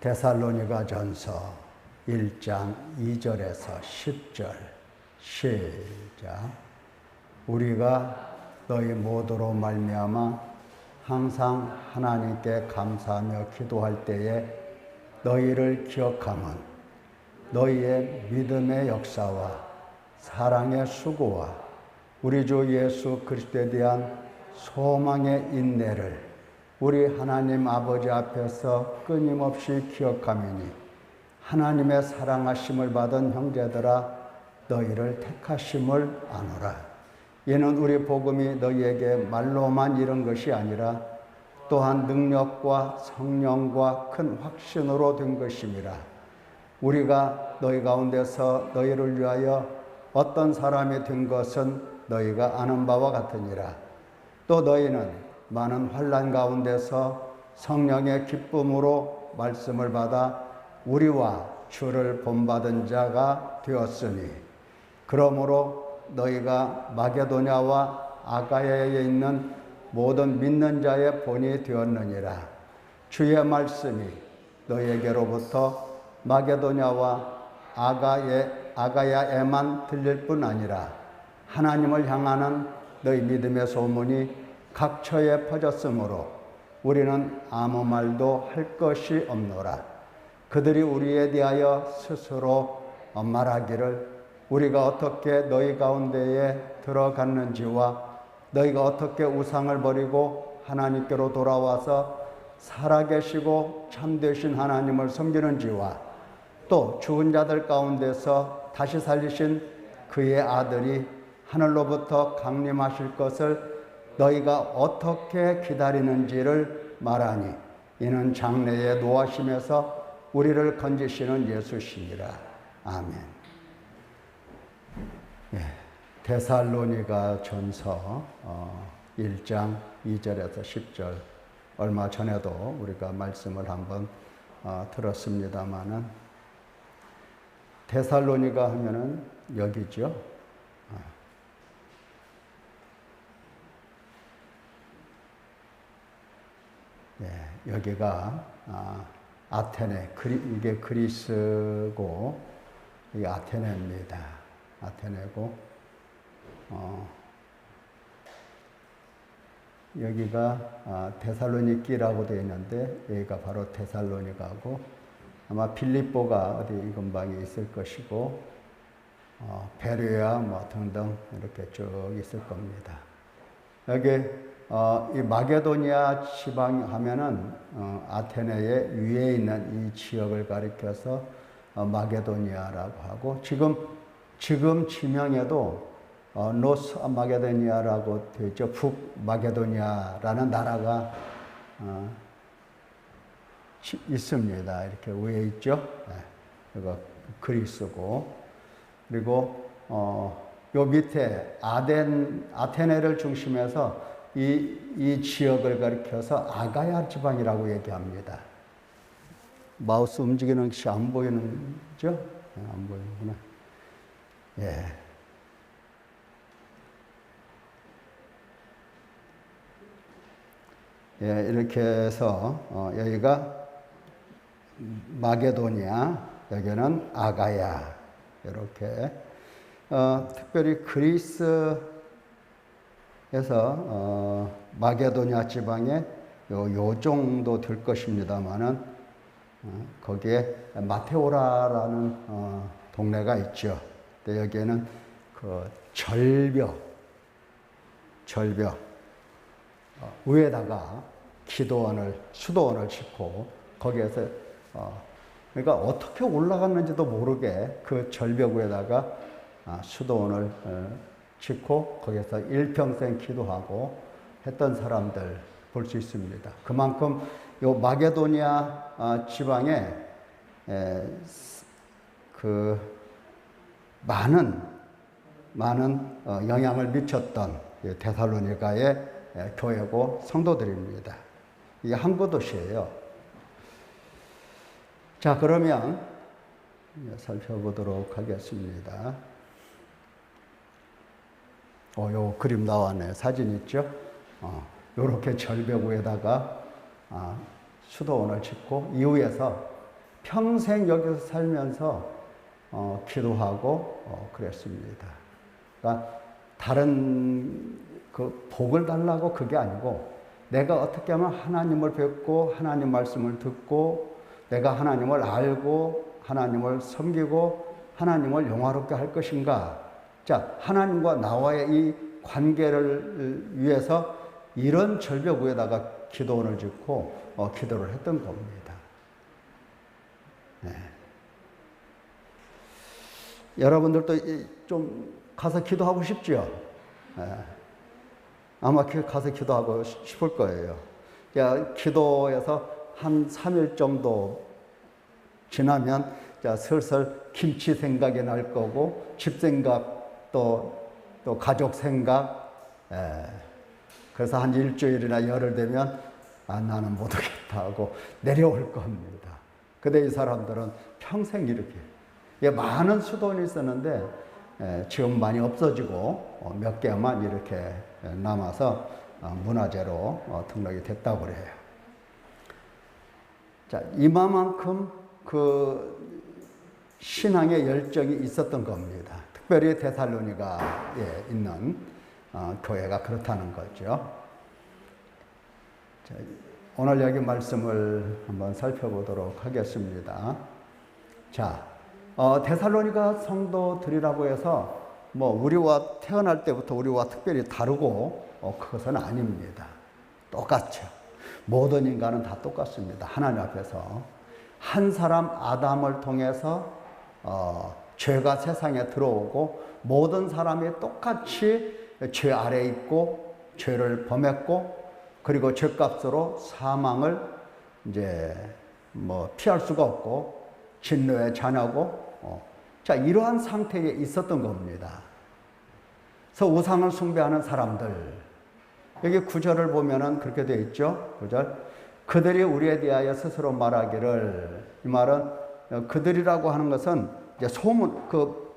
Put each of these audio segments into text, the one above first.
데살로니가전서 1장 2절에서 10절 시작. 우리가 너희 모두로 말미암아 항상 하나님께 감사하며 기도할 때에 너희를 기억함은 너희의 믿음의 역사와 사랑의 수고와 우리 주 예수 그리스도에 대한 소망의 인내를 우리 하나님 아버지 앞에서 끊임없이 기억하매니 하나님의 사랑하심을 받은 형제들아 너희를 택하심을 아노라. 이는 우리 복음이 너희에게 말로만 이른 것이 아니라 또한 능력과 성령과 큰 확신으로 된 것임이라. 우리가 너희 가운데서 너희를 위하여 어떤 사람이 된 것은 너희가 아는 바와 같으니라. 또 너희는 많은 환난 가운데서 성령의 기쁨으로 말씀을 받아 우리와 주를 본받은 자가 되었으니 그러므로 너희가 마게도냐와 아가야에 있는 모든 믿는 자의 본이 되었느니라. 주의 말씀이 너희에게로부터 마게도냐와 아가야에만 들릴 뿐 아니라 하나님을 향하는 너희 믿음의 소문이 각처에 퍼졌으므로 우리는 아무 말도 할 것이 없노라. 그들이 우리에 대하여 스스로 말하기를 우리가 어떻게 너희 가운데에 들어갔는지와 너희가 어떻게 우상을 버리고 하나님께로 돌아와서 살아계시고 참되신 하나님을 섬기는지와 또 죽은 자들 가운데서 다시 살리신 그의 아들이 하늘로부터 강림하실 것을 너희가 어떻게 기다리는지를 말하니 이는 장래의 노하심에서 우리를 건지시는 예수시니라. 아멘. 데살로니가 전서 1장 2절에서 10절 얼마 전에도 우리가 말씀을 한번 들었습니다마는 데살로니가 하면은 여기죠. 여기가 아테네, 이게 그리스고 이게 아테네입니다. 아테네고 여기가 데살로니키라고 되어 있는데 여기가 바로 데살로니가고 아마 필립보가 어디 이 근방에 있을 것이고 베레아 뭐 등등 이렇게 쭉 있을 겁니다. 여기 이 마게도니아 지방 하면은 아테네의 위에 있는 이 지역을 가리켜서 마게도니아라고 하고 지금 지명에도 노스 마게도니아라고 되어 있죠. 북 마게도니아라는 나라가 있습니다. 이렇게 위에 있죠. 이거 그리스고 그리고 요 밑에 아테네를 중심해서 이 지역을 가리켜서 아가야 지방이라고 얘기합니다. 마우스 움직이는 것이 안 보이는죠? 안 보이는구나. 이렇게 해서 여기가 마게도니아, 여기는 아가야. 이렇게 특별히 그리스에서 마게도니아 지방에 요 정도 될 것입니다만은 거기에 마테오라라는 동네가 있죠. 근데 여기에는 그 절벽 위에다가 수도원을 짓고 거기에서 그러니까 어떻게 올라갔는지도 모르게 그 절벽 위에다가 수도원을 짓고 거기에서 일평생 기도하고 했던 사람들 볼 수 있습니다. 그만큼 요 마게도니아 지방에 그 많은 영향을 미쳤던 데살로니가의 교회고 성도들입니다. 이게 항구 도시예요. 자, 그러면 살펴보도록 하겠습니다. 요 그림 나왔네요. 사진 있죠? 요렇게 절벽 위에다가 수도원을 짓고 이후에서 평생 여기서 살면서 기도하고 그랬습니다. 그러니까 다른 그 복을 달라고 그게 아니고 내가 어떻게 하면 하나님을 뵙고 하나님 말씀을 듣고 내가 하나님을 알고 하나님을 섬기고 하나님을 영화롭게 할 것인가. 자, 하나님과 나와의 이 관계를 위해서 이런 절벽 위에다가 기도원을 짓고 기도를 했던 겁니다. 네. 여러분들도 좀 가서 기도하고 싶죠? 네. 아마 가서 기도하고 싶을 거예요. 기도에서 한 3일 정도 지나면 슬슬 김치 생각이 날 거고 집 생각 또 가족 생각. 그래서 한 일주일이나 열흘 되면 나는 못 오겠다 하고 내려올 겁니다. 근데 이 사람들은 평생 이렇게 많은 수도원이 있었는데 지금 많이 없어지고 몇 개만 이렇게 남아서 문화재로 등록이 됐다고 그래요. 자, 이만큼 그 신앙의 열정이 있었던 겁니다. 특별히 데살로니가에 있는 교회가 그렇다는 거죠. 자, 오늘 여기 말씀을 한번 살펴보도록 하겠습니다. 자, 데살로니가 성도들이라고 해서 우리와 태어날 때부터 우리와 특별히 다르고 그것은 아닙니다. 똑같죠. 모든 인간은 다 똑같습니다. 하나님 앞에서 한 사람 아담을 통해서 죄가 세상에 들어오고 모든 사람이 똑같이 죄 아래에 있고 죄를 범했고 그리고 죄값으로 사망을 이제 피할 수가 없고 진노의 자녀고 자, 이러한 상태에 있었던 겁니다. 그래서 우상을 숭배하는 사람들, 여기 9절을 보면은 그렇게 되어 있죠. 9절. 그들이 우리에 대하여 스스로 말하기를, 이 말은 그들이라고 하는 것은 이제 소문, 그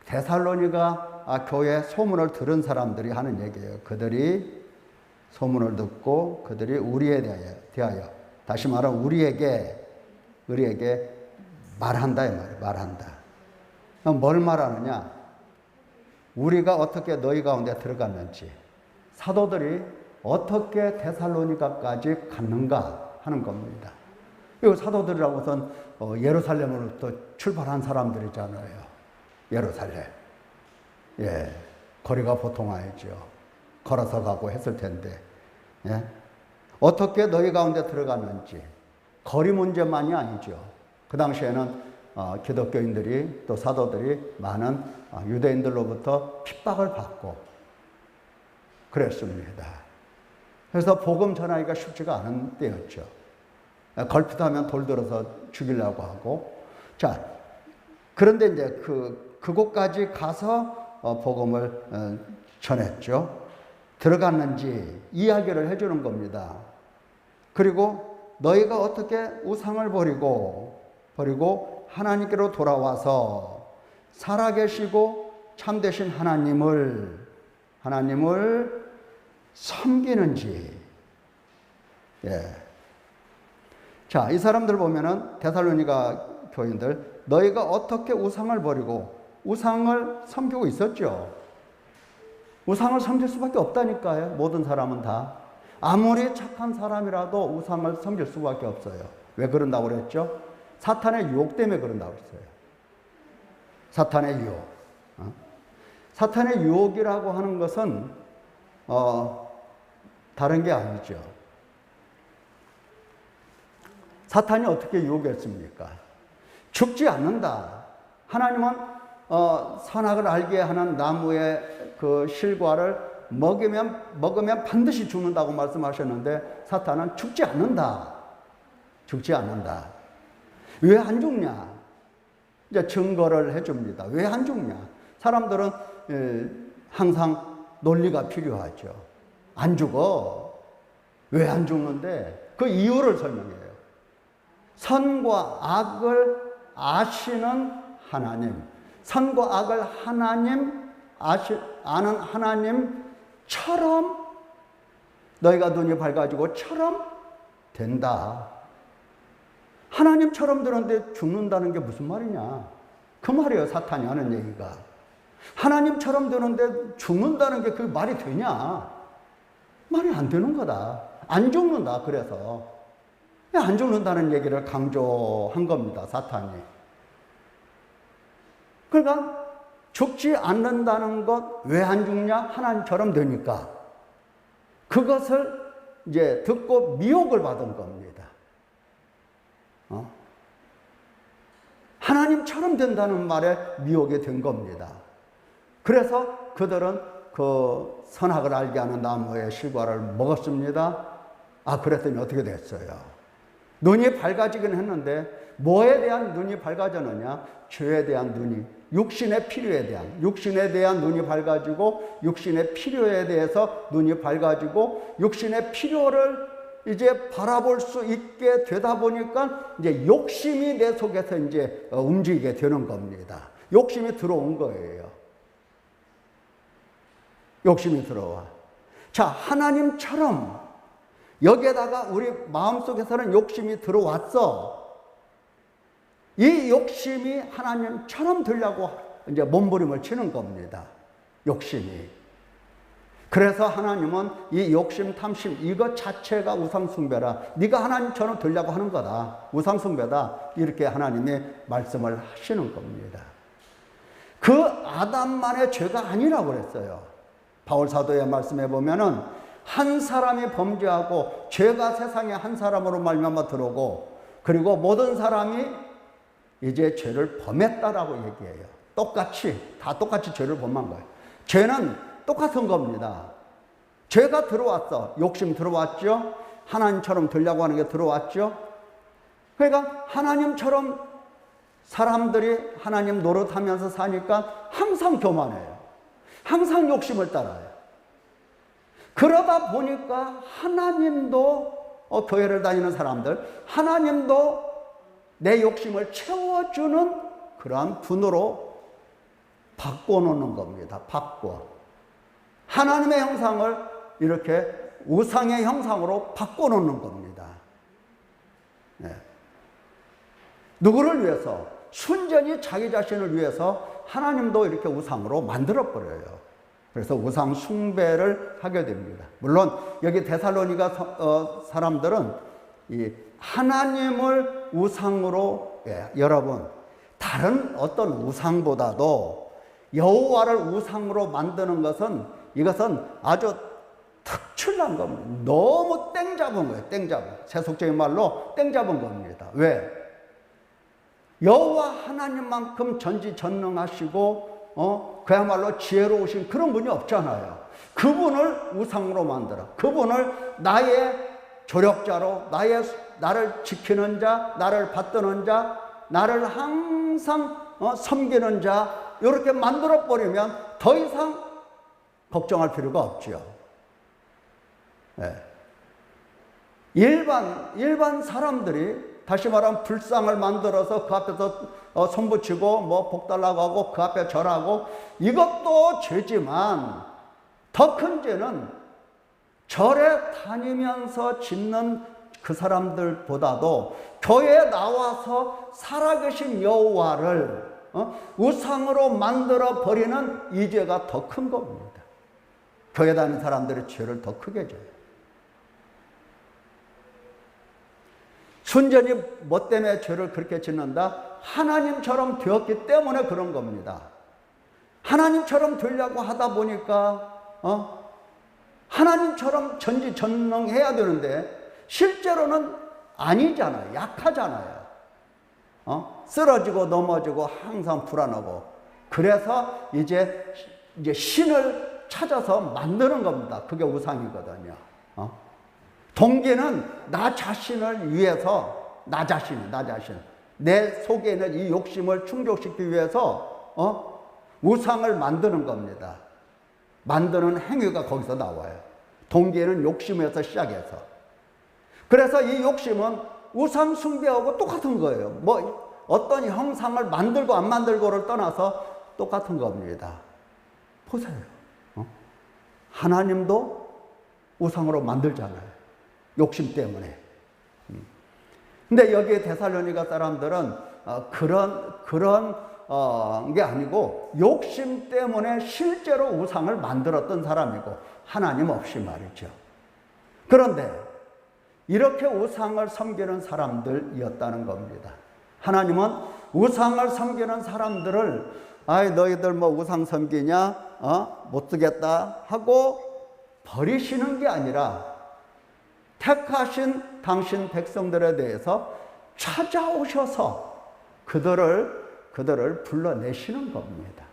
데살로니가 교회 소문을 들은 사람들이 하는 얘기예요. 그들이 소문을 듣고 그들이 우리에 대하여 다시 말하면 우리에게 말한다 이 말이에요. 말한다. 뭘 말하느냐? 우리가 어떻게 너희 가운데 들어갔는지, 사도들이 어떻게 데살로니가까지 갔는가 하는 겁니다. 이 사도들이라고 해서 예루살렘으로부터 출발한 사람들이잖아요. 예루살렘. 예, 거리가 보통 아니죠. 걸어서 가고 했을 텐데, 예? 어떻게 너희 가운데 들어갔는지, 거리 문제만이 아니죠. 그 당시에는 기독교인들이 또 사도들이 많은 유대인들로부터 핍박을 받고 그랬습니다. 그래서 복음 전하기가 쉽지가 않은 때였죠. 걸핏하면 돌 들어서 죽이려고 하고. 자, 그런데 이제 그곳까지 가서 복음을 전했죠. 들어갔는지 이야기를 해주는 겁니다. 그리고 너희가 어떻게 우상을 버리고 하나님께로 돌아와서 살아계시고 참되신 하나님을 섬기는지. 예. 자, 이 사람들 보면은 데살로니가 교인들, 너희가 어떻게 우상을 버리고 우상을 섬기고 있었죠. 우상을 섬길 수밖에 없다니까요. 모든 사람은 다. 아무리 착한 사람이라도 우상을 섬길 수밖에 없어요. 왜 그런다고 그랬죠? 사탄의 유혹 때문에 그런다고 했어요. 사탄의 유혹. 사탄의 유혹이라고 하는 것은 다른 게 아니죠. 사탄이 어떻게 유혹했습니까? 죽지 않는다. 하나님은 선악을 알게 하는 나무의 그 실과를 먹으면 반드시 죽는다고 말씀하셨는데 사탄은 죽지 않는다. 죽지 않는다. 왜 안 죽냐? 이제 증거를 해줍니다. 왜 안 죽냐? 사람들은 항상 논리가 필요하죠. 안 죽어. 왜 안 죽는데? 그 이유를 설명해요. 선과 악을 아시는 하나님, 선과 악을 아는 하나님처럼 너희가 눈이 밝아지고처럼 된다. 하나님처럼 되는데 죽는다는 게 무슨 말이냐? 그 말이에요, 사탄이 하는 얘기가. 하나님처럼 되는데 죽는다는 게 그게 말이 되냐? 말이 안 되는 거다. 안 죽는다, 그래서. 안 죽는다는 얘기를 강조한 겁니다, 사탄이. 그러니까 죽지 않는다는 것, 왜 안 죽냐? 하나님처럼 되니까. 그것을 이제 듣고 미혹을 받은 겁니다. 하나님처럼 된다는 말에 미혹이 된 겁니다. 그래서 그들은 그 선악을 알게 하는 나무의 실과를 먹었습니다. 그랬더니 어떻게 됐어요? 눈이 밝아지긴 했는데 뭐에 대한 눈이 밝아졌느냐? 죄에 대한 눈이, 육신의 필요에 대한 눈이 밝아지고, 육신의 필요에 대해서 눈이 밝아지고, 육신의 필요를 이제 바라볼 수 있게 되다 보니까 이제 욕심이 내 속에서 이제 움직이게 되는 겁니다. 욕심이 들어온 거예요. 욕심이 들어와. 자, 하나님처럼 여기에다가 우리 마음속에서는 욕심이 들어왔어. 이 욕심이 하나님처럼 되려고 이제 몸부림을 치는 겁니다. 욕심이. 그래서 하나님은 이 욕심, 탐심, 이것 자체가 우상숭배라. 네가 하나님처럼 되려고 하는 거다. 우상숭배다. 이렇게 하나님이 말씀을 하시는 겁니다. 그 아담만의 죄가 아니라고 그랬어요. 바울 사도의 말씀에 보면은 한 사람이 범죄하고 죄가 세상에 한 사람으로 말미암아 들어오고, 그리고 모든 사람이 이제 죄를 범했다라고 얘기해요. 다 똑같이 죄를 범한 거예요. 죄는 똑같은 겁니다. 죄가 들어왔어. 욕심 들어왔죠. 하나님처럼 되려고 하는 게 들어왔죠. 그러니까 하나님처럼 사람들이 하나님 노릇하면서 사니까 항상 교만해요. 항상 욕심을 따라요. 그러다 보니까 하나님도 교회를 다니는 사람들, 하나님도 내 욕심을 채워주는 그러한 분으로 바꿔놓는 겁니다. 하나님의 형상을 이렇게 우상의 형상으로 바꿔놓는 겁니다. 네. 누구를 위해서? 순전히 자기 자신을 위해서 하나님도 이렇게 우상으로 만들어버려요. 그래서 우상 숭배를 하게 됩니다. 물론 여기 데살로니가 사람들은 이 하나님을 우상으로, 여러분, 다른 어떤 우상보다도 여호와를 우상으로 만드는 것은, 이것은 아주 특출난 겁니다. 너무 땡 잡은 거예요. 땡 잡은. 세속적인 말로 땡 잡은 겁니다. 왜? 여호와 하나님만큼 전지전능하시고 그야말로 지혜로우신 그런 분이 없잖아요. 그분을 우상으로 만들어. 그분을 나의 조력자로, 나를 지키는 자, 나를 받드는 자, 나를 항상 섬기는 자, 이렇게 만들어버리면 더 이상 걱정할 필요가 없죠. 네. 일반 사람들이, 다시 말하면 불상을 만들어서 그 앞에서 손붙이고 뭐 복달라고 하고 그 앞에 절하고, 이것도 죄지만 더 큰 죄는 절에 다니면서 짓는 그 사람들보다도 교회에 나와서 살아계신 여호와를 우상으로 만들어 버리는 이 죄가 더 큰 겁니다. 교회 다니는 사람들의 죄를 더 크게 져요. 순전히 뭐 때문에 죄를 그렇게 짓는다? 하나님처럼 되었기 때문에 그런 겁니다. 하나님처럼 되려고 하다 보니까 하나님처럼 전지전능해야 되는데 실제로는 아니잖아요. 약하잖아요. 쓰러지고 넘어지고 항상 불안하고. 그래서 이제 신을 찾아서 만드는 겁니다. 그게 우상이거든요. 동기는 나 자신을 위해서, 나 자신, 내 속에 있는 이 욕심을 충족시키기 위해서 우상을 만드는 겁니다. 만드는 행위가 거기서 나와요. 동기는 욕심에서 시작해서. 그래서 이 욕심은 우상 숭배하고 똑같은 거예요. 뭐 어떤 형상을 만들고 안 만들고를 떠나서 똑같은 겁니다. 보세요. 하나님도 우상으로 만들잖아요. 욕심 때문에. 근데 여기 데살로니가 사람들은 그런 게 아니고 욕심 때문에 실제로 우상을 만들었던 사람이고 하나님 없이 말이죠. 그런데 이렇게 우상을 섬기는 사람들이었다는 겁니다. 하나님은 우상을 섬기는 사람들을 너희들 뭐 우상 섬기냐? 못 쓰겠다 하고 버리시는 게 아니라 택하신 당신 백성들에 대해서 찾아오셔서 그들을 불러내시는 겁니다.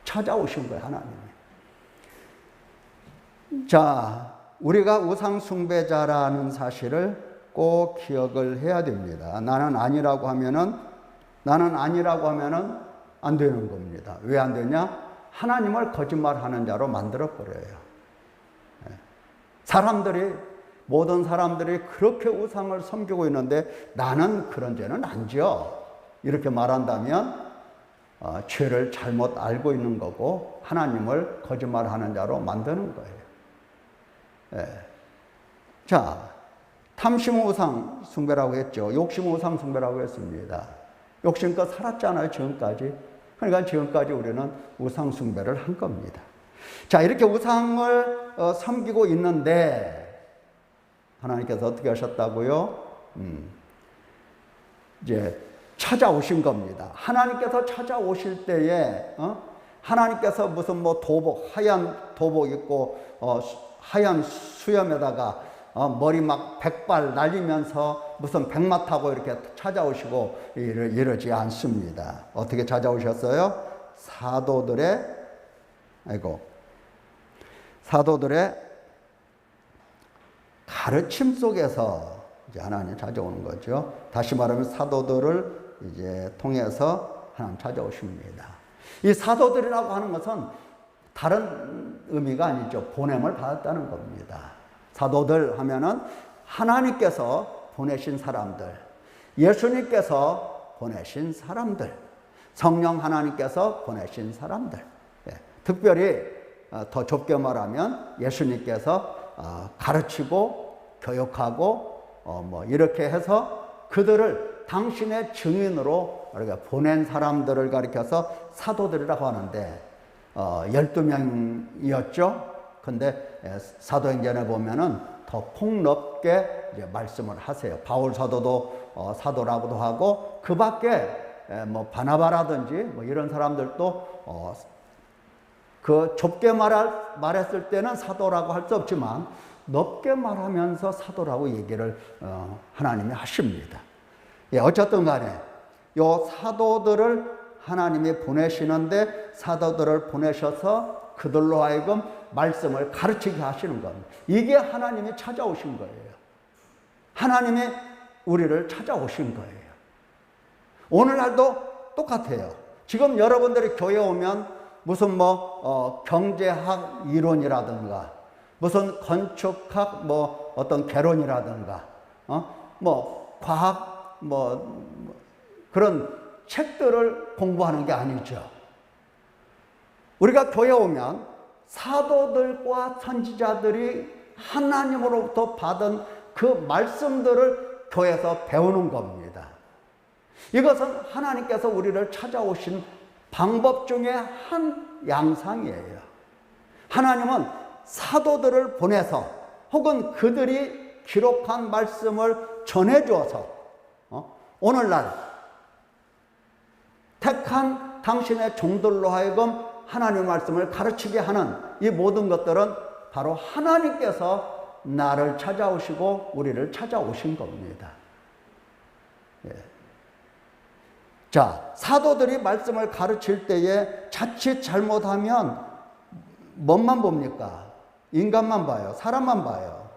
찾아오신 거예요, 하나님이. 자, 우리가 우상 숭배자라는 사실을 꼭 기억을 해야 됩니다. 나는 아니라고 하면은 안 되는 겁니다. 왜 안 되냐? 하나님을 거짓말하는 자로 만들어 버려요. 모든 사람들이 그렇게 우상을 섬기고 있는데 나는 그런 죄는 안 지어. 이렇게 말한다면 죄를 잘못 알고 있는 거고 하나님을 거짓말하는 자로 만드는 거예요. 자, 탐심은 우상 숭배라고 했죠. 욕심은 우상 숭배라고 했습니다. 욕심껏 살았잖아요, 지금까지. 그러니까 지금까지 우리는 우상 숭배를 한 겁니다. 자, 이렇게 우상을 섬기고 있는데 하나님께서 어떻게 하셨다고요? 이제 찾아오신 겁니다. 하나님께서 찾아오실 때에 하나님께서 무슨 뭐 하얀 도복 입고 하얀 수염에다가 머리 막 백발 날리면서 무슨 백마 타고 이렇게 찾아오시고 이러지 않습니다. 어떻게 찾아오셨어요? 사도들의 가르침 속에서 이제 하나님 찾아오는 거죠. 다시 말하면 사도들을 이제 통해서 하나님 찾아오십니다. 이 사도들이라고 하는 것은 다른 의미가 아니죠. 보냄을 받았다는 겁니다. 사도들 하면은 하나님께서 보내신 사람들, 예수님께서 보내신 사람들, 성령 하나님께서 보내신 사람들. 특별히 더 좁게 말하면 예수님께서 가르치고 교육하고 뭐 이렇게 해서 그들을 당신의 증인으로 보낸 사람들을 가리켜서 사도들이라고 하는데 12명이었죠. 근데 사도행전에 보면은 더 폭넓게 이제 말씀을 하세요. 바울 사도도 사도라고도 하고 그 밖에 뭐 바나바라든지 뭐 이런 사람들도 그 좁게 말했을 때는 사도라고 할 수 없지만 넓게 말하면서 사도라고 얘기를 하나님이 하십니다. 어쨌든 간에 요 사도들을 하나님이 보내시는데 사도들을 보내셔서 그들로 하여금 말씀을 가르치게 하시는 겁니다. 이게 하나님이 찾아오신 거예요. 하나님이 우리를 찾아오신 거예요. 오늘날도 똑같아요. 지금 여러분들이 교회 오면 무슨 경제학 이론이라든가 무슨 건축학 어떤 개론이라든가 과학 그런 책들을 공부하는 게 아니죠. 우리가 교회 오면 사도들과 선지자들이 하나님으로부터 받은 그 말씀들을 교회에서 배우는 겁니다. 이것은 하나님께서 우리를 찾아오신 방법 중에 한 양상이에요. 하나님은 사도들을 보내서 혹은 그들이 기록한 말씀을 전해주어서 오늘날 택한 당신의 종들로 하여금 하나님의 말씀을 가르치게 하는 이 모든 것들은 바로 하나님께서 나를 찾아오시고 우리를 찾아오신 겁니다. 자, 사도들이 말씀을 가르칠 때에 자칫 잘못하면 뭔만 봅니까? 인간만 봐요. 사람만 봐요.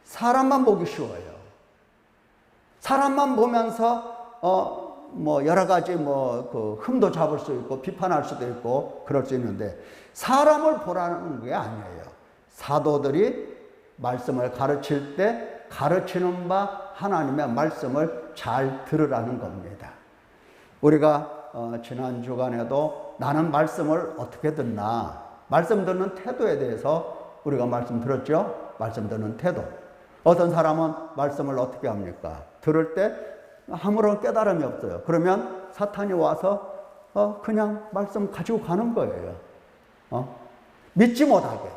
사람만 보기 쉬워요. 사람만 보면서 여러 가지 그 흠도 잡을 수 있고 비판할 수도 있고 그럴 수 있는데 사람을 보라는 게 아니에요. 사도들이 말씀을 가르칠 때 가르치는 바 하나님의 말씀을 잘 들으라는 겁니다. 우리가 지난 주간에도 나는 말씀을 어떻게 듣나, 말씀 듣는 태도에 대해서 우리가 말씀 들었죠. 말씀 듣는 태도. 어떤 사람은 말씀을 어떻게 합니까? 들을 때 아무런 깨달음이 없어요. 그러면 사탄이 와서 그냥 말씀 가지고 가는 거예요. 믿지 못하게,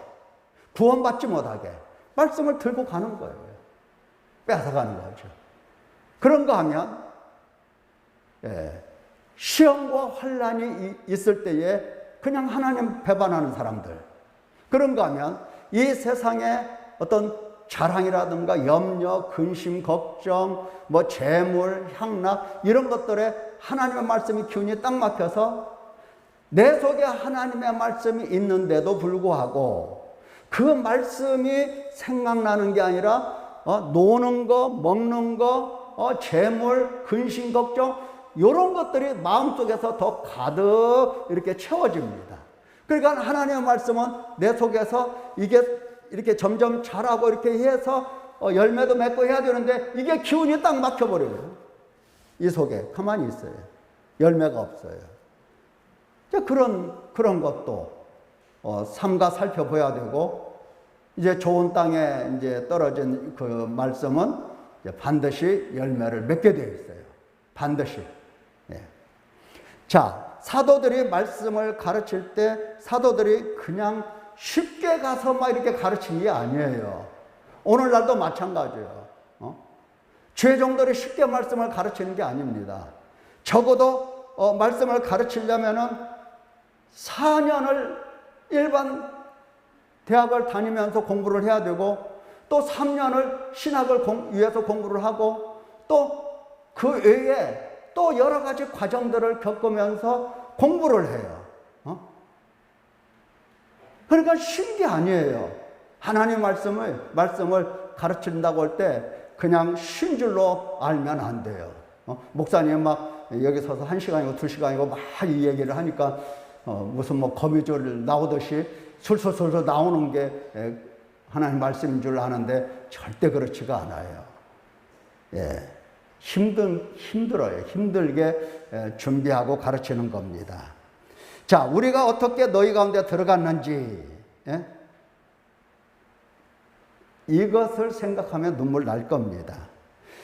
구원받지 못하게 말씀을 들고 가는 거예요. 뺏어가는 거죠. 그런 거 하면 시험과 환난이 있을 때에 그냥 하나님 배반하는 사람들, 그런 거 하면 이 세상에 어떤 자랑이라든가 염려, 근심, 걱정, 뭐 재물, 향락 이런 것들에 하나님의 말씀이 기운이 딱 막혀서 내 속에 하나님의 말씀이 있는데도 불구하고 그 말씀이 생각나는 게 아니라 노는 거, 먹는 거, 재물, 근심, 걱정 이런 것들이 마음속에서 더 가득 이렇게 채워집니다. 그러니까 하나님의 말씀은 내 속에서 이게 이렇게 점점 자라고 이렇게 해서 열매도 맺고 해야 되는데 이게 기운이 딱 막혀버려요. 이 속에 가만히 있어요. 열매가 없어요. 그런 것도 삼가 살펴봐야 되고, 이제 좋은 땅에 이제 떨어진 그 말씀은 이제 반드시 열매를 맺게 되어 있어요. 반드시. 자, 사도들이 말씀을 가르칠 때 사도들이 그냥 쉽게 가서 막 이렇게 가르친 게 아니에요. 오늘날도 마찬가지예요. 죄종들이 쉽게 말씀을 가르치는 게 아닙니다. 적어도 말씀을 가르치려면은 4년을 일반 대학을 다니면서 공부를 해야 되고, 또 3년을 신학을 위해서 공부를 하고, 또 그 외에 또 여러 가지 과정들을 겪으면서 공부를 해요. 그러니까 쉬운 게 아니에요. 하나님 말씀을 가르친다고 할 때 그냥 쉰 줄로 알면 안 돼요. 목사님 막 여기 서서 1시간이고 2시간이고 막 이 얘기를 하니까 무슨 뭐 거미줄 나오듯이 술술술 나오는 게 하나님 말씀인 줄 아는데 절대 그렇지가 않아요. 힘들어요. 힘들게 준비하고 가르치는 겁니다. 자, 우리가 어떻게 너희 가운데 들어갔는지, 이것을 생각하면 눈물 날 겁니다.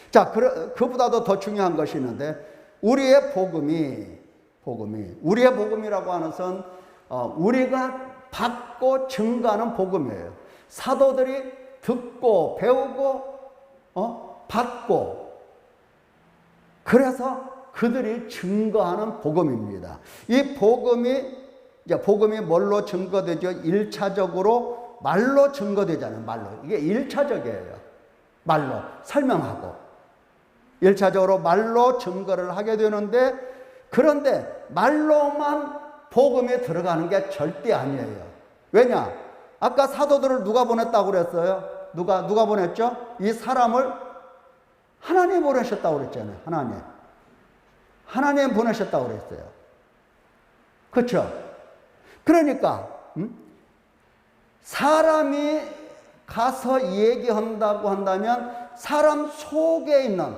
자, 그보다도 더 중요한 것이 있는데, 우리의 복음이라고 하는 것은 우리가 받고 증거하는 복음이에요. 사도들이 듣고 배우고 받고, 그래서 그들이 증거하는 복음입니다. 이 복음이 뭘로 증거되죠? 1차적으로 말로 증거되잖아요. 말로. 이게 1차적이에요. 말로 설명하고 1차적으로 말로 증거를 하게 되는데, 그런데 말로만 복음에 들어가는 게 절대 아니에요. 왜냐? 아까 사도들을 누가 보냈다고 그랬어요? 누가 보냈죠? 이 사람을 하나님 보내셨다고 그랬잖아요. 하나님 보내셨다고 그랬어요. 그렇죠? 그러니까 사람이 가서 얘기한다고 한다면 사람 속에 있는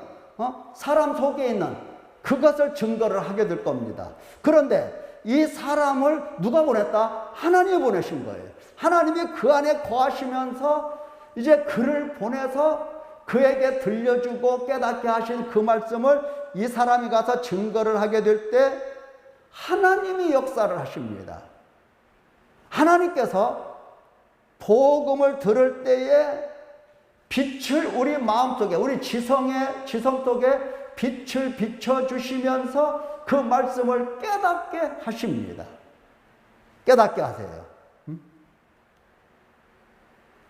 그것을 증거를 하게 될 겁니다. 그런데 이 사람을 누가 보냈다? 하나님이 보내신 거예요. 하나님이 그 안에 거하시면서 이제 그를 보내서 그에게 들려주고 깨닫게 하신 그 말씀을 이 사람이 가서 증거를 하게 될 때 하나님이 역사를 하십니다. 하나님께서 복음을 들을 때에 빛을 우리 마음속에, 우리 지성 속에 빛을 비춰주시면서 그 말씀을 깨닫게 하십니다. 깨닫게 하세요.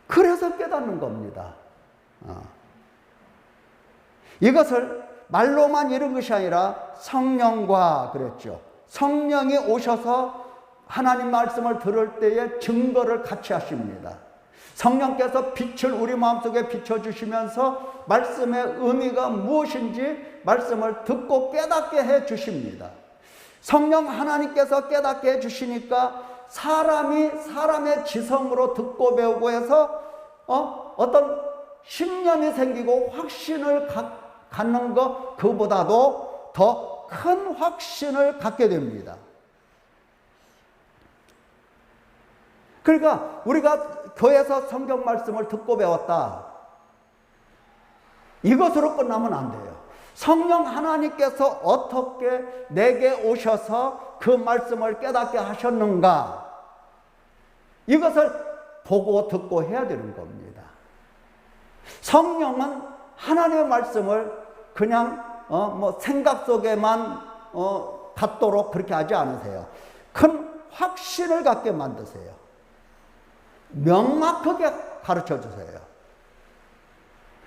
그래서 깨닫는 겁니다. 이것을 말로만 이룬 것이 아니라 성령과 그랬죠. 성령이 오셔서 하나님 말씀을 들을 때에 증거를 같이 하십니다. 성령께서 빛을 우리 마음속에 비춰주시면서 말씀의 의미가 무엇인지 말씀을 듣고 깨닫게 해 주십니다. 성령 하나님께서 깨닫게 해 주시니까 사람의 지성으로 듣고 배우고 해서 어떤 신념이 생기고 확신을 갖는 것, 그보다도 더 큰 확신을 갖게 됩니다. 그러니까 우리가 교회에서 성경 말씀을 듣고 배웠다. 이것으로 끝나면 안 돼요. 성령 하나님께서 어떻게 내게 오셔서 그 말씀을 깨닫게 하셨는가? 이것을 보고 듣고 해야 되는 겁니다. 성령은 하나님의 말씀을 그냥 생각 속에만 갖도록 그렇게 하지 않으세요. 큰 확신을 갖게 만드세요. 명확하게 가르쳐 주세요.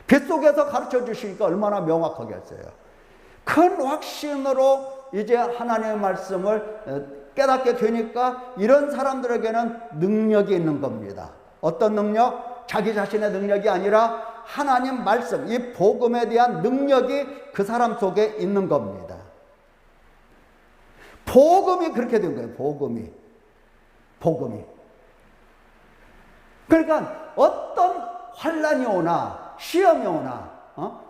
빗속에서 가르쳐 주시니까 얼마나 명확하게 했어요. 큰 확신으로 이제 하나님의 말씀을 깨닫게 되니까 이런 사람들에게는 능력이 있는 겁니다. 어떤 능력? 자기 자신의 능력이 아니라 하나님 말씀, 이 복음에 대한 능력이 그 사람 속에 있는 겁니다. 복음이 그렇게 된 거예요. 복음이. 그러니까 어떤 환난이 오나 시험이 오나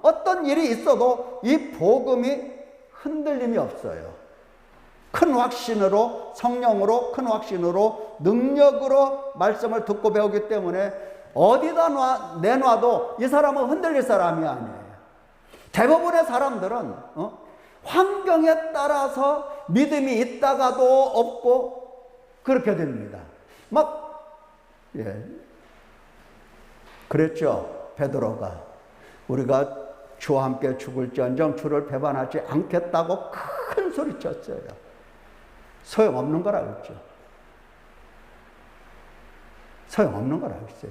어떤 일이 있어도 이 복음이 흔들림이 없어요. 큰 확신으로, 성령으로, 큰 확신으로, 능력으로 말씀을 듣고 배우기 때문에 어디다 내놔도 이 사람은 흔들릴 사람이 아니에요. 대부분의 사람들은 환경에 따라서 믿음이 있다가도 없고 그렇게 됩니다. 그랬죠. 베드로가 우리가 주와 함께 죽을지언정 주를 배반하지 않겠다고 큰 소리 쳤어요. 소용없는 걸 알죠. 소용없는 걸 알았어요.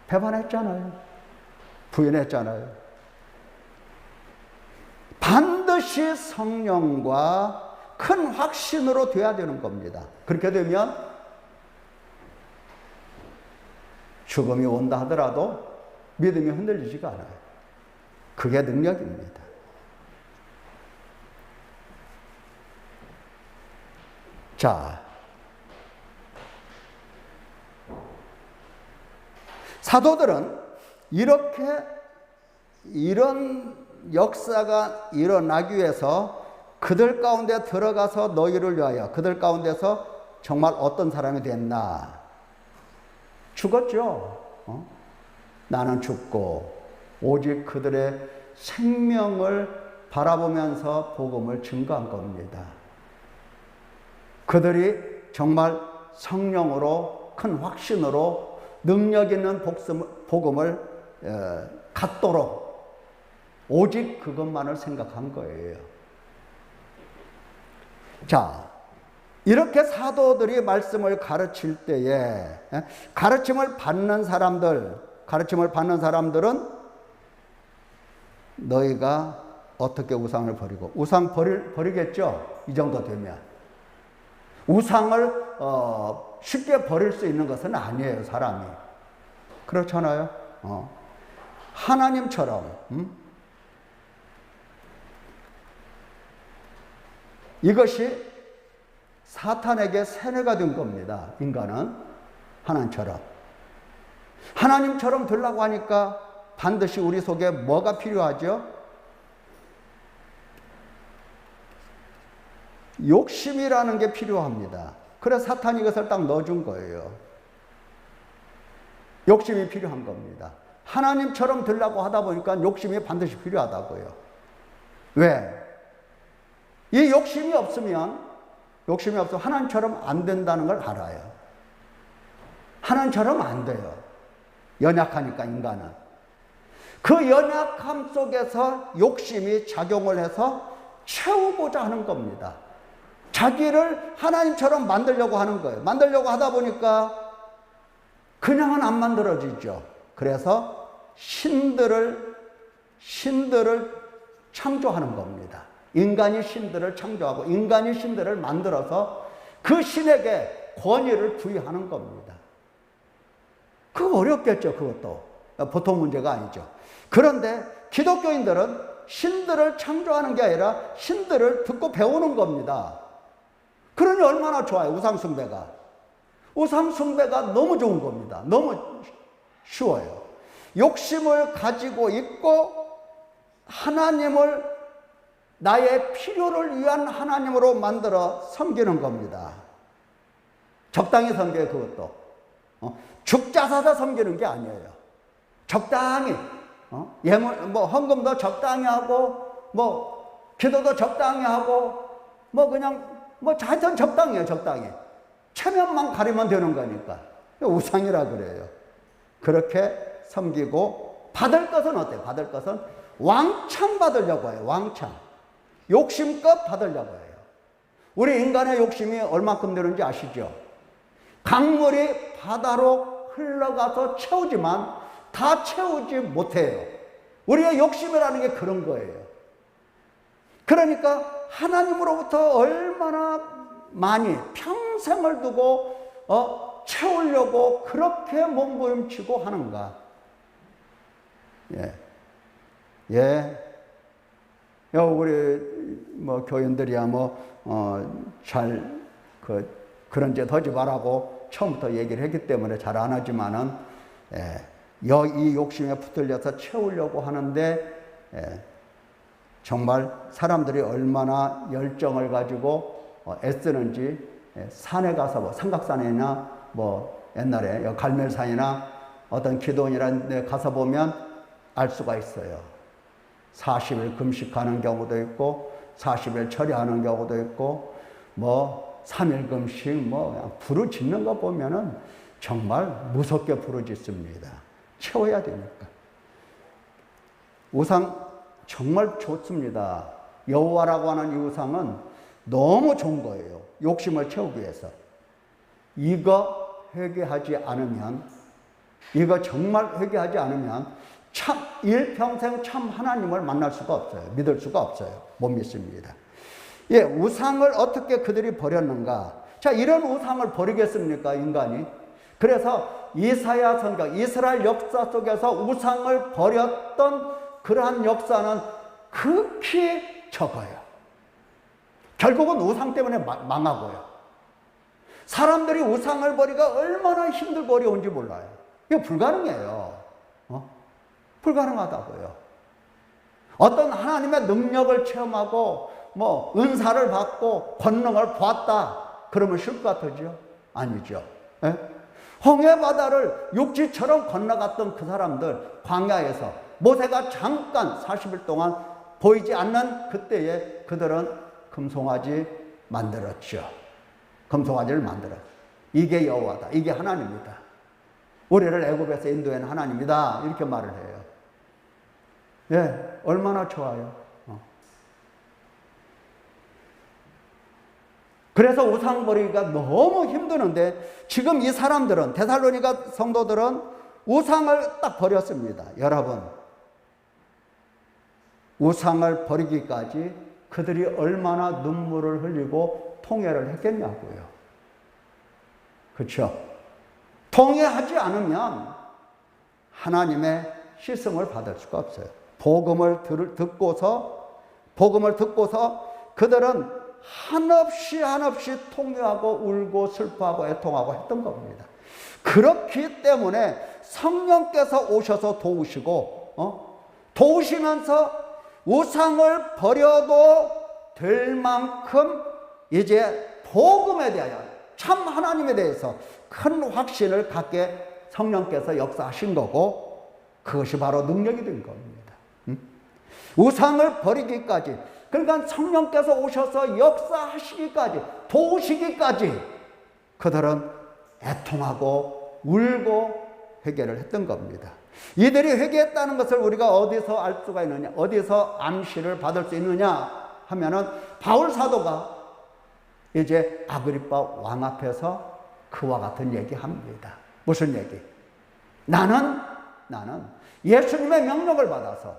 배반했잖아요. 부인했잖아요. 반드시 성령과 큰 확신으로 돼야 되는 겁니다. 그렇게 되면 죽음이 온다 하더라도 믿음이 흔들리지가 않아요. 그게 능력입니다. 자, 사도들은 이런 역사가 일어나기 위해서 그들 가운데 들어가서 너희를 위하여 그들 가운데서 정말 어떤 사람이 됐나? 죽었죠. 나는 죽고 오직 그들의 생명을 바라보면서 복음을 증거한 겁니다. 그들이 정말 성령으로 큰 확신으로 능력 있는 복음을 갖도록 오직 그것만을 생각한 거예요. 자, 이렇게 사도들이 말씀을 가르칠 때에 가르침을 받는 사람들은 너희가 어떻게 우상을 버리고 우상 버리겠죠? 이 정도 되면 우상을 쉽게 버릴 수 있는 것은 아니에요. 사람이 그렇잖아요. 하나님처럼 이것이 사탄에게 세뇌가 된 겁니다. 인간은 하나님처럼 되려고 하니까 반드시 우리 속에 뭐가 필요하죠? 욕심이라는 게 필요합니다. 그래서 사탄이 이것을 딱 넣어준 거예요. 욕심이 필요한 겁니다. 하나님처럼 되려고 하다 보니까 욕심이 반드시 필요하다고요. 왜? 이 욕심이 없으면 하나님처럼 안 된다는 걸 알아요. 하나님처럼 안 돼요. 연약하니까 인간은. 그 연약함 속에서 욕심이 작용을 해서 채우고자 하는 겁니다. 자기를 하나님처럼 만들려고 하는 거예요. 만들려고 하다 보니까 그냥은 안 만들어지죠. 그래서 신들을 창조하는 겁니다. 인간이 신들을 창조하고 인간이 신들을 만들어서 그 신에게 권위를 부여하는 겁니다. 그거 어렵겠죠. 그것도 보통 문제가 아니죠. 그런데 기독교인들은 신들을 창조하는 게 아니라 신들을 듣고 배우는 겁니다. 그러니 얼마나 좋아요. 우상숭배가 너무 좋은 겁니다. 너무 쉬워요. 욕심을 가지고 있고 하나님을 나의 필요를 위한 하나님으로 만들어 섬기는 겁니다. 적당히 섬겨요. 그것도 죽자 사자 섬기는 게 아니에요. 적당히, 예물, 뭐, 헌금도 적당히 하고, 뭐, 기도도 적당히 하고, 뭐, 그냥, 뭐, 하여튼 적당해요, 적당히. 체면만 가리면 되는 거니까. 우상이라 그래요. 그렇게 섬기고, 받을 것은 어때요? 받을 것은 왕창 받으려고 해요, 왕창. 욕심껏 받으려고 해요. 우리 인간의 욕심이 얼마큼 되는지 아시죠? 강물이 바다로 흘러가서 채우지만 다 채우지 못해요. 우리의 욕심이라는 게 그런 거예요. 그러니까 하나님으로부터 얼마나 많이 평생을 두고 채우려고 그렇게 몸부림치고 하는가. 우리 뭐 교인들이야 그런 짓 하지 말라고 처음부터 얘기를 했기 때문에 잘 안 하지만은, 이 욕심에 붙들려서 채우려고 하는데, 정말 사람들이 얼마나 열정을 가지고 애쓰는지, 산에 가서 삼각산이나 옛날에 갈멜산이나 어떤 기도원이라는 데 가서 보면 알 수가 있어요. 40일 금식하는 경우도 있고 40일 철야하는 경우도 있고 3일 금식 그냥 부르짖는 거 보면은 정말 무섭게 부르짖습니다. 채워야 되니까. 우상 정말 좋습니다. 여호와라고 하는 이 우상은 너무 좋은 거예요. 욕심을 채우기 위해서. 이거 회개하지 않으면, 이거 정말 회개하지 않으면 참 일평생 참 하나님을 만날 수가 없어요. 믿을 수가 없어요. 못 믿습니다. 우상을 어떻게 그들이 버렸는가? 자, 이런 우상을 버리겠습니까, 인간이? 그래서 이사야 선지자, 이스라엘 역사 속에서 우상을 버렸던 그러한 역사는 극히 적어요. 결국은 우상 때문에 망하고요. 사람들이 우상을 버리기가 얼마나 힘들고 어려운지 몰라요. 이거 불가능해요. 불가능하다고요. 어떤 하나님의 능력을 체험하고 은사를 받고 권능을 보았다 그러면 쉬울 것 같으죠? 아니죠. 홍해 바다를 육지처럼 건너갔던 그 사람들, 광야에서 모세가 잠깐 40일 동안 보이지 않는 그때에 그들은 금송아지 만들었죠. 금송아지를 만들었죠. 이게 여호와다. 이게 하나님이다. 우리를 애굽에서 인도한 하나님이다. 이렇게 말을 해요. 얼마나 좋아요. 그래서 우상 버리기가 너무 힘드는데 지금 이 사람들은, 데살로니가 성도들은 우상을 딱 버렸습니다. 여러분, 우상을 버리기까지 그들이 얼마나 눈물을 흘리고 통회를 했겠냐고요. 그렇죠? 통회하지 않으면 하나님의 시승을 받을 수가 없어요. 복음을 듣고서 그들은 한없이 통회하고 울고 슬퍼하고 애통하고 했던 겁니다. 그렇기 때문에 성령께서 오셔서 도우시면서 우상을 버려도 될 만큼 이제 복음에 대하여, 참 하나님에 대해서 큰 확신을 갖게 성령께서 역사하신 거고, 그것이 바로 능력이 된 겁니다. 우상을 버리기까지, 그러니까 성령께서 오셔서 역사하시기까지, 도우시기까지 그들은 애통하고 울고 회개를 했던 겁니다. 이들이 회개했다는 것을 우리가 어디서 알 수가 있느냐, 어디서 암시를 받을 수 있느냐 하면은, 바울 사도가 이제 아그리빠 왕 앞에서 그와 같은 얘기합니다. 무슨 얘기? 나는 예수님의 명령을 받아서,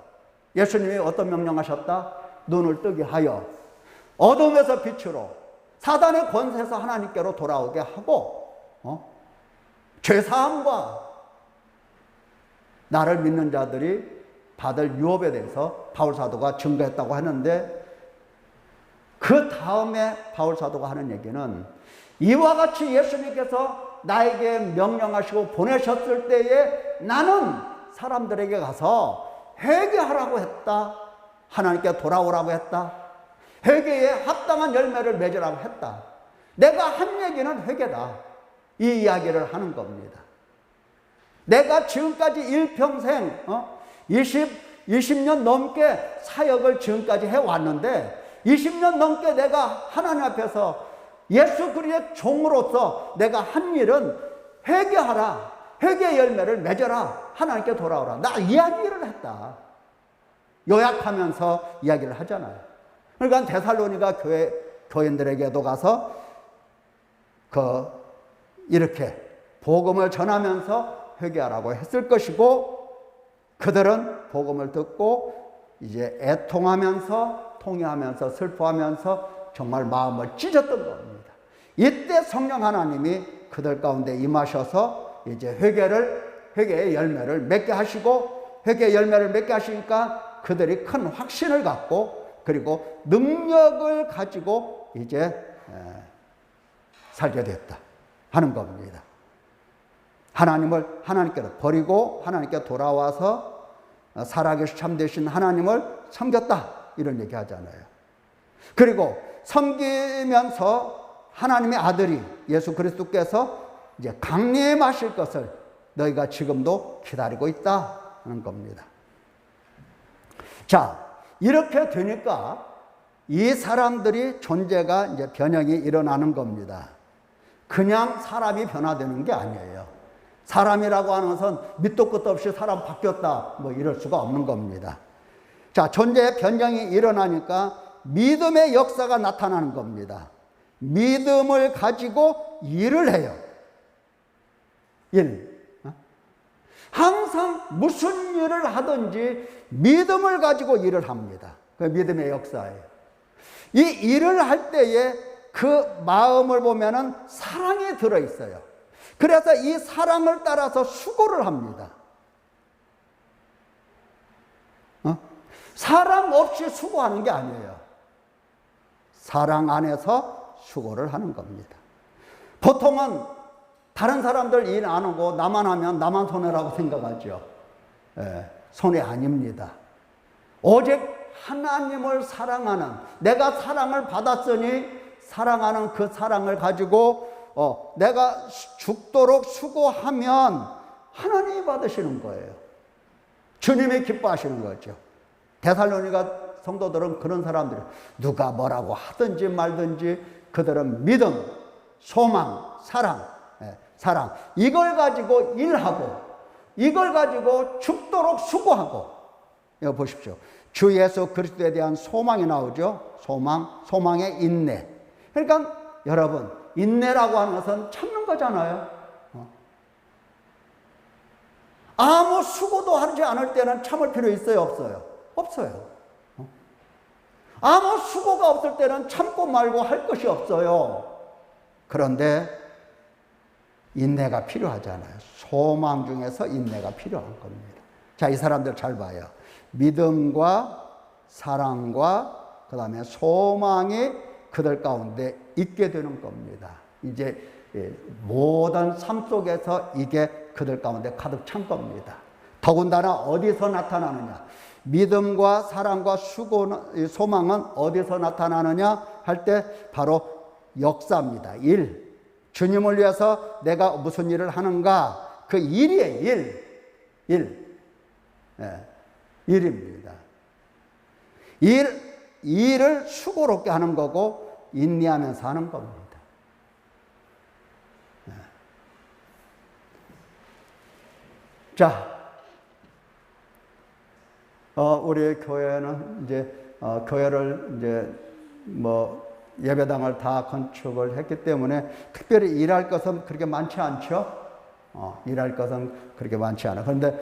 예수님이 어떤 명령하셨다? 눈을 뜨게 하여 어둠에서 빛으로, 사단의 권세에서 하나님께로 돌아오게 하고, 죄사함과 나를 믿는 자들이 받을 유업에 대해서 바울 사도가 증거했다고 하는데, 그 다음에 바울 사도가 하는 얘기는, 이와 같이 예수님께서 나에게 명령하시고 보내셨을 때에 나는 사람들에게 가서 회개하라고 했다. 하나님께 돌아오라고 했다. 회개에 합당한 열매를 맺으라고 했다. 내가 한 얘기는 회개다. 이 이야기를 하는 겁니다. 내가 지금까지 일평생 20년 넘게 사역을 지금까지 해왔는데 20년 넘게 내가 하나님 앞에서 예수 그리스도의 종으로서 내가 한 일은 회개하라. 회개의 열매를 맺어라. 하나님께 돌아오라. 나 이야기를 했다. 요약하면서 이야기를 하잖아요. 그러니까 데살로니가 교인들에게도 가서 이렇게 복음을 전하면서 회개하라고 했을 것이고, 그들은 복음을 듣고 이제 애통하면서 통회하면서 슬퍼하면서 정말 마음을 찢었던 겁니다. 이때 성령 하나님이 그들 가운데 임하셔서 이제 회개의 열매를 맺게 하시고, 회개의 열매를 맺게 하시니까 그들이 큰 확신을 갖고 그리고 능력을 가지고 이제 살게 됐다 하는 겁니다. 하나님께로 버리고 하나님께 돌아와서 살아계신 참되신 하나님을 섬겼다, 이런 얘기 하잖아요. 그리고 섬기면서 하나님의 아들이 예수 그리스도께서 이제 강림하실 것을 너희가 지금도 기다리고 있다 하는 겁니다. 자, 이렇게 되니까 이 사람들이 존재가 이제 변형이 일어나는 겁니다. 그냥 사람이 변화되는 게 아니에요. 사람이라고 하는 것은 밑도 끝도 없이 사람 바뀌었다 뭐 이럴 수가 없는 겁니다. 자, 존재의 변형이 일어나니까 믿음의 역사가 나타나는 겁니다. 믿음을 가지고 일을 해요. 항상 무슨 일을 하든지 믿음을 가지고 일을 합니다. 그 믿음의 역사예요. 이 일을 할 때에 그 마음을 보면은 사랑이 들어있어요. 그래서 이 사랑을 따라서 수고를 합니다. 사랑 없이 수고하는 게 아니에요. 사랑 안에서 수고를 하는 겁니다. 보통은 다른 사람들 일 안 하고 나만 하면 나만 손해라고 생각하죠. 손해 아닙니다. 오직 하나님을 사랑하는, 내가 사랑을 받았으니 사랑하는 그 사랑을 가지고 내가 죽도록 수고하면 하나님이 받으시는 거예요. 주님이 기뻐하시는 거죠. 데살로니가 성도들은 그런 사람들이에요. 누가 뭐라고 하든지 말든지 그들은 믿음, 소망, 사랑 이걸 가지고 일하고 이걸 가지고 죽도록 수고하고. 여기 보십시오. 주 예수 그리스도에 대한 소망이 나오죠. 소망의 인내. 그러니까 여러분, 인내라고 하는 것은 참는 거잖아요. 아무 수고도 하지 않을 때는 참을 필요 있어요, 없어요? 없어요. 아무 수고가 없을 때는 참고 말고 할 것이 없어요. 그런데 인내가 필요하잖아요. 소망 중에서 인내가 필요한 겁니다. 자, 이 사람들 잘 봐요. 믿음과 사랑과 그 다음에 소망이 그들 가운데 있게 되는 겁니다. 이제 모든 삶 속에서 이게 그들 가운데 가득 찬 겁니다. 더군다나 어디서 나타나느냐? 믿음과 사랑과 소망은 어디서 나타나느냐 할 때 바로 역사입니다. 일. 주님을 위해서 내가 무슨 일을 하는가? 그 일이에요. 일입니다. 일을 수고롭게 하는 거고 인내하면서 하는 겁니다. 자, 우리 교회는 이제 교회를 이제 예배당을 다 건축을 했기 때문에 특별히 일할 것은 그렇게 많지 않죠. 일할 것은 그렇게 많지 않아. 그런데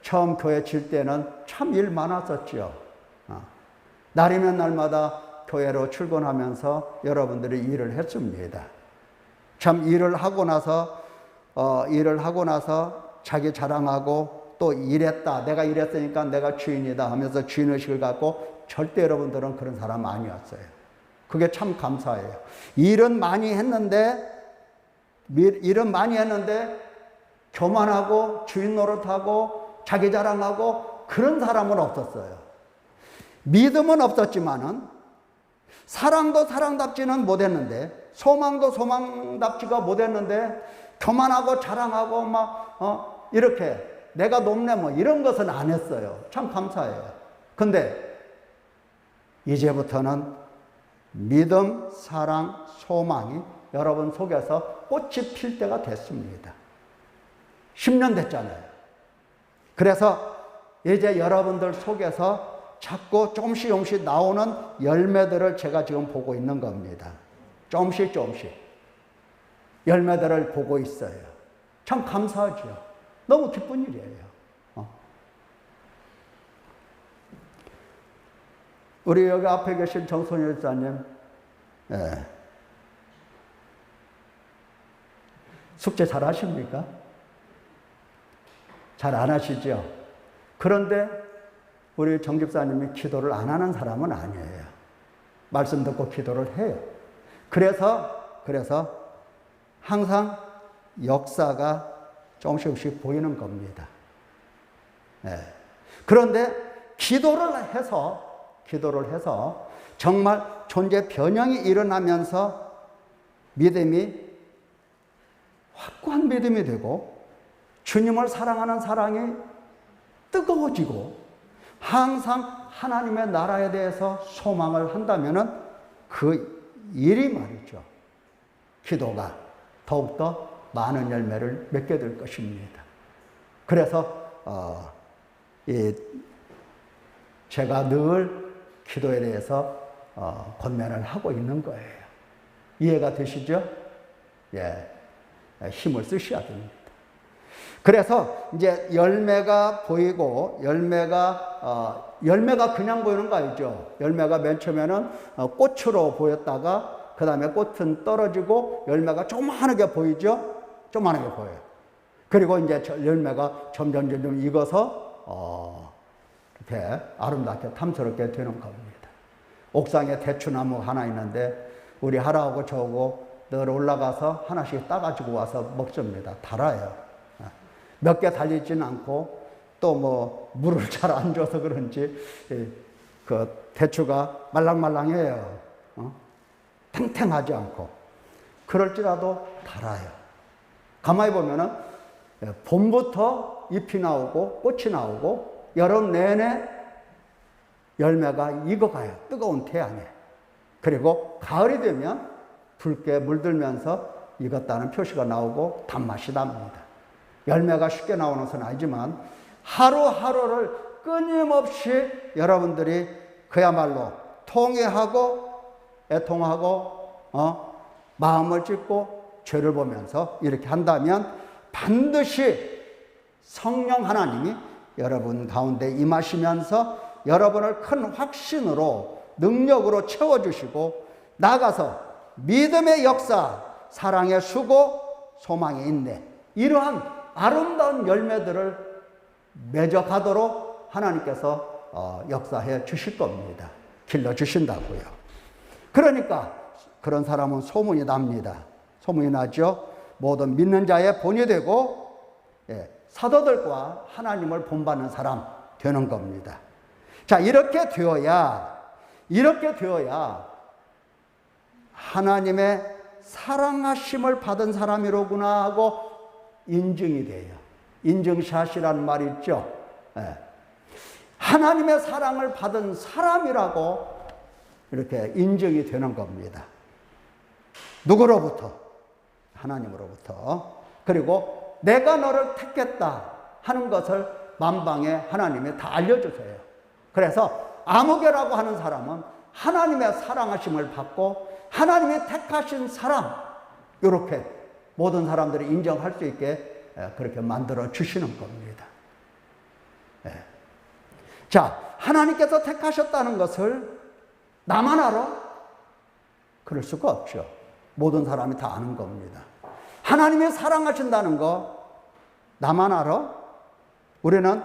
처음 교회 질 때는 참 일 많았었죠. 날이면 날마다 교회로 출근하면서 여러분들이 일을 했습니다. 참 일을 하고 나서 자기 자랑하고 또 일했다. 내가 일했으니까 내가 주인이다 하면서 주인의식을 갖고 절대 여러분들은 그런 사람 아니었어요. 그게 참 감사해요. 일은 많이 했는데 교만하고 주인 노릇하고 자기 자랑하고 그런 사람은 없었어요. 믿음은 없었지만은 사랑도 사랑답지는 못했는데 소망도 소망답지가 못했는데 교만하고 자랑하고 이렇게 내가 높네 뭐 이런 것은 안 했어요. 참 감사해요. 근데 이제부터는 믿음, 사랑, 소망이 여러분 속에서 꽃이 필 때가 됐습니다. 10년 됐잖아요. 그래서 이제 여러분들 속에서 자꾸 조금씩 나오는 열매들을 제가 지금 보고 있는 겁니다. 조금씩 열매들을 보고 있어요. 참 감사하죠. 너무 기쁜 일이에요. 우리 여기 앞에 계신 정선희 집사님, 숙제 잘 하십니까? 잘 안 하시죠? 그런데 우리 정 집사님이 기도를 안 하는 사람은 아니에요. 말씀 듣고 기도를 해요. 그래서 항상 역사가 조금씩 보이는 겁니다. 그런데 기도를 해서 정말 존재 변형이 일어나면서 믿음이 확고한 믿음이 되고 주님을 사랑하는 사랑이 뜨거워지고 항상 하나님의 나라에 대해서 소망을 한다면은 그 일이 말이죠. 기도가 더욱더 많은 열매를 맺게 될 것입니다. 그래서 제가 늘 기도에 대해서 권면을 하고 있는 거예요. 이해가 되시죠? 힘을 쓰셔야 됩니다. 그래서 이제 열매가 보이고 열매가 그냥 보이는 거 아니죠. 열매가 맨 처음에는 꽃으로 보였다가 그 다음에 꽃은 떨어지고 열매가 조그마하게 보이죠. 조그마하게 보여요. 그리고 이제 열매가 점점 익어서 이렇게 아름답게 탐스럽게 되는 겁니다. 옥상에 대추나무 하나 있는데 우리 하라하고 저하고 늘 올라가서 하나씩 따가지고 와서 먹습니다. 달아요. 몇 개 달리지는 않고 또 뭐 물을 잘 안 줘서 그런지 그 대추가 말랑말랑해요. 탱탱하지 않고. 그럴지라도 달아요. 가만히 보면은 봄부터 잎이 나오고 꽃이 나오고 여름 내내 열매가 익어가요. 뜨거운 태양에. 그리고 가을이 되면 붉게 물들면서 익었다는 표시가 나오고 단맛이 납니다. 열매가 쉽게 나오는 것은 아니지만 하루하루를 끊임없이 여러분들이 그야말로 통회하고 애통하고 마음을 찢고 죄를 보면서 이렇게 한다면 반드시 성령 하나님이 여러분 가운데 임하시면서 여러분을 큰 확신으로 능력으로 채워주시고 나가서 믿음의 역사, 사랑의 수고, 소망의 인내 이러한 아름다운 열매들을 맺어가도록 하나님께서 역사해 주실 겁니다. 길러주신다고요. 그러니까 그런 사람은 소문이 납니다. 소문이 나죠. 모든 믿는 자의 본이 되고 사도들과 하나님을 본받는 사람 되는 겁니다. 자, 이렇게 되어야 하나님의 사랑하심을 받은 사람이로구나 하고 인증이 돼요. 인증샷이라는 말이 있죠. 하나님의 사랑을 받은 사람이라고 이렇게 인증이 되는 겁니다. 누구로부터? 하나님으로부터. 그리고 내가 너를 택했다 하는 것을 만방에 하나님이 다 알려주세요. 그래서 아무개라고 하는 사람은 하나님의 사랑하심을 받고 하나님이 택하신 사람, 이렇게 모든 사람들이 인정할 수 있게 그렇게 만들어 주시는 겁니다. 자, 하나님께서 택하셨다는 것을 나만 알아? 그럴 수가 없죠. 모든 사람이 다 아는 겁니다. 하나님이 사랑하신다는 거 나만 알아? 우리는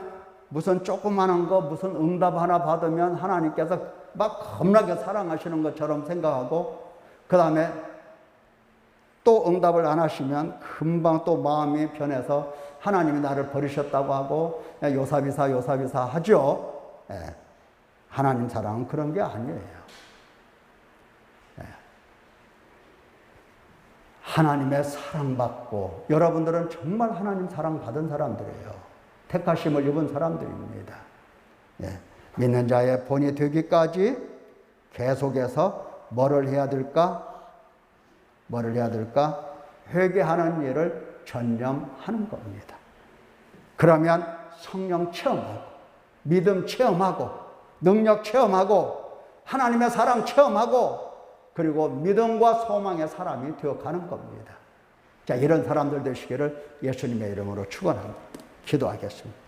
무슨 조그마한 거, 무슨 응답 하나 받으면 하나님께서 막 겁나게 사랑하시는 것처럼 생각하고 그 다음에 또 응답을 안 하시면 금방 또 마음이 변해서 하나님이 나를 버리셨다고 하고 요사비사 하죠. 하나님 사랑은 그런 게 아니에요. 하나님의 사랑받고, 여러분들은 정말 하나님 사랑받은 사람들이에요. 택하심을 입은 사람들입니다. 예. 믿는 자의 본이 되기까지 계속해서 뭐를 해야 될까? 뭐를 해야 될까? 회개하는 일을 전념하는 겁니다. 그러면 성령 체험하고, 믿음 체험하고, 능력 체험하고, 하나님의 사랑 체험하고, 그리고 믿음과 소망의 사람이 되어가는 겁니다. 자, 이런 사람들 되시기를 예수님의 이름으로 축원합니다. 기도하겠습니다.